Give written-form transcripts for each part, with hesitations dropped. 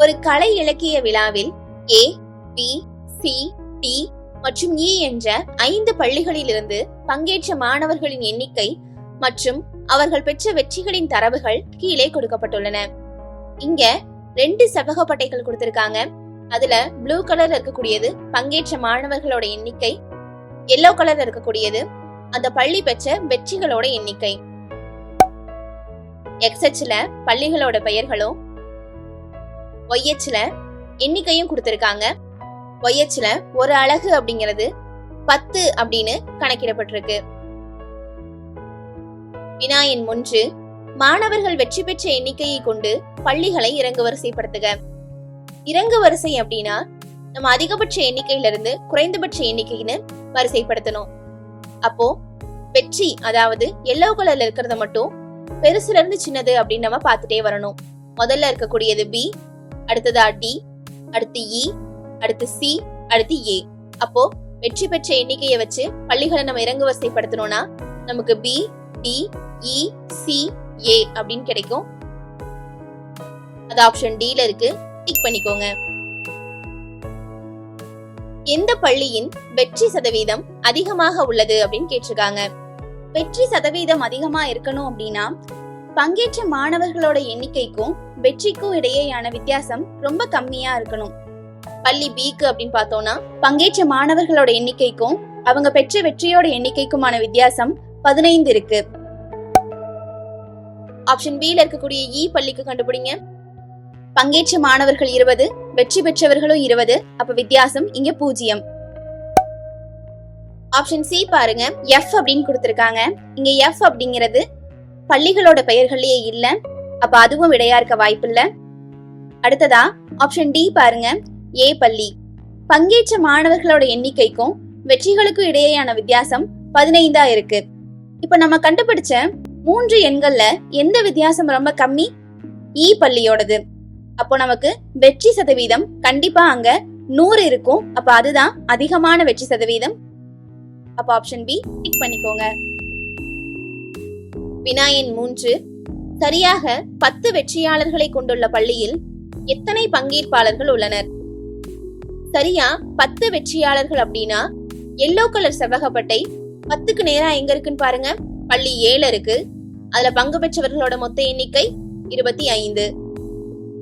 ஒரு கலை இலக்கிய விழாவில் A, B, C, D மற்றும் E என்ற 5 பள்ளிகளிலிருந்து பங்கேற்ற மாணவர்களின் எண்ணிக்கை மற்றும் அவர்கள் பெற்ற வெற்றிகளின் தரவுகள் கீழே கொடுக்கப்பட்டுள்ளன. இங்க 2 செவ்வக பட்டைகள் கொடுத்திருக்காங்க. அதுல ப்ளூ கலர்ல இருக்கக்கூடியது பங்கேற்ற மாணவர்களோட எண்ணிக்கை, எல்லோ கலர்ல இருக்கக்கூடியது அந்த பள்ளி பெற்ற வெற்றிகளோட எண்ணிக்கை. எக்ஸ் அச்சுல பள்ளிகளோட பெயர்களும் ஒய் அச்சுல எண்ணிக்கையும் கொடுத்திருக்காங்க. ஒய் அச்சுல ஒரு அலகு அப்படிங்கிறது 10 அப்படின்னு கணக்கிடப்பட்டிருக்கு. வினா எண் 3, மாணவர்கள் வெற்றி பெற்ற எண்ணிக்கையை கொண்டு பள்ளிகளை இறங்கு வரிசைப்படுத்துக. இறங்கு வரிசை அப்படின்னா நம்ம அதிகபட்ச எண்ணிக்கையில இருந்து குறைந்தபட்ச எண்ணிக்கைன்னு வரிசைப்படுத்தணும். அப்போ வெற்றி, அதாவது எல்லோ கலர்ல இருக்கிறத மட்டும் பெருசுல இருந்து சின்னது அப்படின்னு நம்ம பார்த்துட்டே வரணும். முதல்ல இருக்கக்கூடியது பி, அடுத்ததா டி, அடுத்து இ, அடுத்து சி, அடுத்து ஏ. அப்போ வெற்றி பெற்ற எண்ணிக்கையை வச்சு பள்ளிகளை நம்ம இறங்கு வரிசைப்படுத்தணும்னா நமக்கு பி, டி, இ, சி, ஏ அப்படின்னு கிடைக்கும். அது ஆப்ஷன் டி ல இருக்கு, டிக் பண்ணிக்கோங்க. எந்த பள்ளியின் வெற்றி சதவீதம் அதிகமாக உள்ளது அப்படின்னு கேட்டிருக்காங்க. வெற்றி சதவீதம் அதிகமா இருக்கணும் அப்படின்னா பங்கேற்ற மாணவர்களோட எண்ணிக்கைக்கும் வெற்றிக்கும் இடையேயான வித்தியாசம் ரொம்ப கம்மியா இருக்கணும். பள்ளி பிக்கு அப்படின்னு பார்த்தோம்னா பங்கேற்ற மாணவர்களோட எண்ணிக்கைக்கும் அவங்க பெற்ற வெற்றியோட எண்ணிக்கைக்குமான வித்தியாசம் 15 இருக்கு. ஆப்ஷன் பி ல இருக்கக்கூடிய இ பள்ளிக்கு கண்டுபிடிங்க. பங்கேற்ற மாணவர்கள் 20, வெற்றி பெற்றவர்களும் 20, அப்ப வித்தியாசம் இங்க 0. ஆப்ஷன் சி பாருங்க, எஃப் அப்படின்னு கொடுத்திருக்காங்க. இங்க எஃப் அப்படிங்கிறது பள்ளிகளோட பெயர்களே இல்ல, அப்ப அதுவும் விடையா இருக்க வாய்ப்பு இல்ல. அடுத்ததா ஆப்ஷன் டி பாருங்க, ஏ பள்ளி. பங்கேற்ற மாணவர்களோட எண்ணிக்கைக்கும் வெற்றிகளுக்கும் இடையேயான வித்தியாசம் 15 இருக்கு. இப்ப நம்ம கண்டுபிடிச்ச 3 எண்கள்ல எந்த வித்தியாசம் ரொம்ப கம்மி? இ பள்ளியோடது. அப்போ நமக்கு வெற்றி சதவீதம் கண்டிப்பா அங்க 100 இருக்கும். அப்ப அதுதான் அதிகமான வெற்றி சதவீதம். அப்ப ஆப்ஷன் பி டிக் பண்ணிக்கோங்க. வினா எண் 3, சரியாக 10 வெற்றியாளர்களை கொண்டுள்ள பள்ளியில் எத்தனை பங்கேற்பாளர்கள் உள்ளனர்? சரியா 10 வெற்றியாளர்கள் அப்படின்னா எல்லோ கலர் செவ்வகப்பட்டை 10க்கு நேரா எங்க இருக்குன்னு பாருங்க. பள்ளி 7 இருக்கு. அதுல பங்கு பெற்றவர்களோட மொத்த எண்ணிக்கை 25.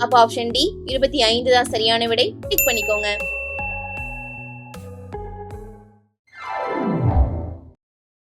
அப்ப ஆப்ஷன் டி 25 தான் சரியான விடை, டிக் பண்ணிக்கோங்க.